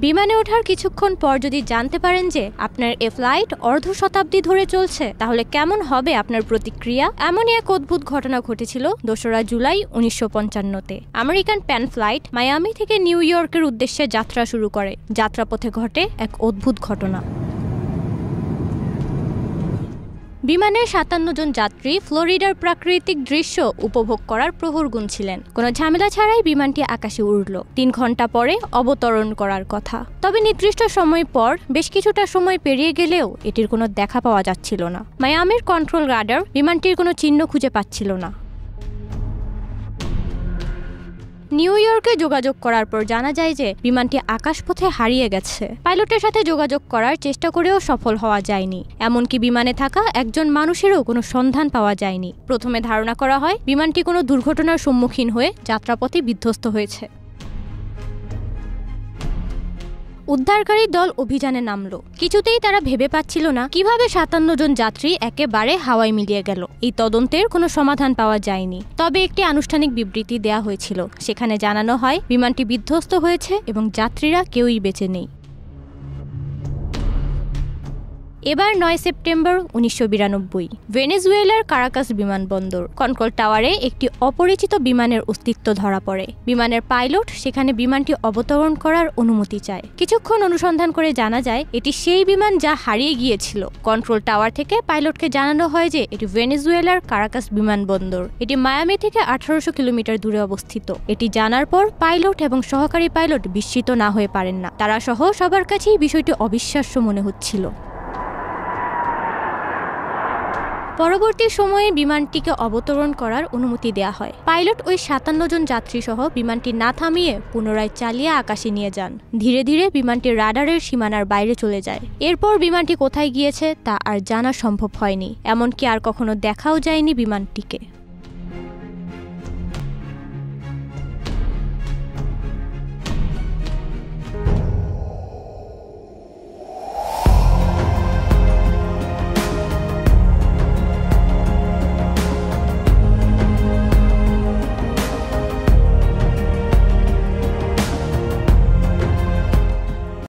বিমানে ওঠার কিছুক্ষণ পর যদি জানতে পারেন যে আপনার এ ফ্লাইট অর্ধ শতাব্দী ধরে চলছে, তাহলে কেমন হবে আপনার প্রতিক্রিয়া? এমনই এক অদ্ভুত ঘটনা ঘটেছিল 2রা জুলাই 1955-তে। আমেরিকান প্যান ফ্লাইট মায়ামি থেকে নিউ ইয়র্কের উদ্দেশ্যে যাত্রা শুরু করে। যাত্রাপথে ঘটে এক অদ্ভুত ঘটনা। বিমানের 57 জন যাত্রী ফ্লোরিডার প্রাকৃতিক দৃশ্য উপভোগ করার প্রহর গুনছিলেন। কোনো ঝামেলা ছাড়াই বিমানটি আকাশে উড়ল। 3 ঘন্টা পরে অবতরণ করার কথা। তবে নির্দিষ্ট সময় পর বেশ কিছুটা সময় পেরিয়ে গেলেও এটির কোনো দেখা পাওয়া যাচ্ছিল না। মায়ামির কন্ট্রোল রাডার বিমানটির কোনো চিহ্ন খুঁজে পাচ্ছিল না। নিউ ইয়র্কে যোগাযোগ করার পর জানা যায় যে বিমানটি আকাশপথে হারিয়ে গেছে। পাইলটের সাথে যোগাযোগ করার চেষ্টা করেও সফল হওয়া যায়নি। এমনকি বিমানে থাকা একজন মানুষেরও কোনো সন্ধান পাওয়া যায়নি। প্রথমে ধারণা করা হয় বিমানটি কোনো দুর্ঘটনার সম্মুখীন হয়ে যাত্রাপথে বিধ্বস্ত হয়েছে। উদ্ধারকারী দল অভিযানে নামলো। কিছুতেই তারা ভেবে পাচ্ছিল না কিভাবে 57 জন যাত্রী একেবারে হাওয়ায় মিলিয়ে গেল। এই তদন্তের কোনো সমাধান পাওয়া যায়নি। তবে একটি আনুষ্ঠানিক বিবৃতি দেয়া হয়েছিল। সেখানে জানানো হয় বিমানটি বিধ্বস্ত হয়েছে এবং যাত্রীরা কেউই বেঁচে নেই। এবার 9 সেপ্টেম্বর 1992 ভেনেজুয়েলার কারাকাস বিমানবন্দর কন্ট্রোল টাওয়ারে একটি অপরিচিত বিমানের অস্তিত্ব ধরা পড়ে। বিমানের পাইলট সেখানে বিমানটি অবতরণ করার অনুমতি চায়। কিছুক্ষণ অনুসন্ধান করে জানা যায় এটি সেই বিমান যা হারিয়ে গিয়েছিল। কন্ট্রোল টাওয়ার থেকে পাইলটকে জানানো হয় যে এটি ভেনেজুয়েলার কারাকাস বিমানবন্দর। এটি মায়ামি থেকে 1800 কিলোমিটার দূরে অবস্থিত। এটি জানার পর পাইলট এবং সহকারী পাইলট বিস্মিত না হয়ে পারেন না। তারা সহ সবার কাছেই বিষয়টি অবিশ্বাস্য মনে হচ্ছিল। পরবর্তী সময়ে বিমানটিকে অবতরণ করার অনুমতি দেয়া হয়। পাইলট ওই 57 জন যাত্রী সহ বিমানটি না থামিয়ে পুনরায় চালিয়ে আকাশে নিয়ে যান। ধীরে ধীরে বিমানটি রাডারের সীমানার বাইরে চলে যায়। এরপর বিমানটি কোথায় গিয়েছে তা আর জানা সম্ভব হয়নি। এমনকি আর কখনো দেখাও যায়নি বিমানটিকে।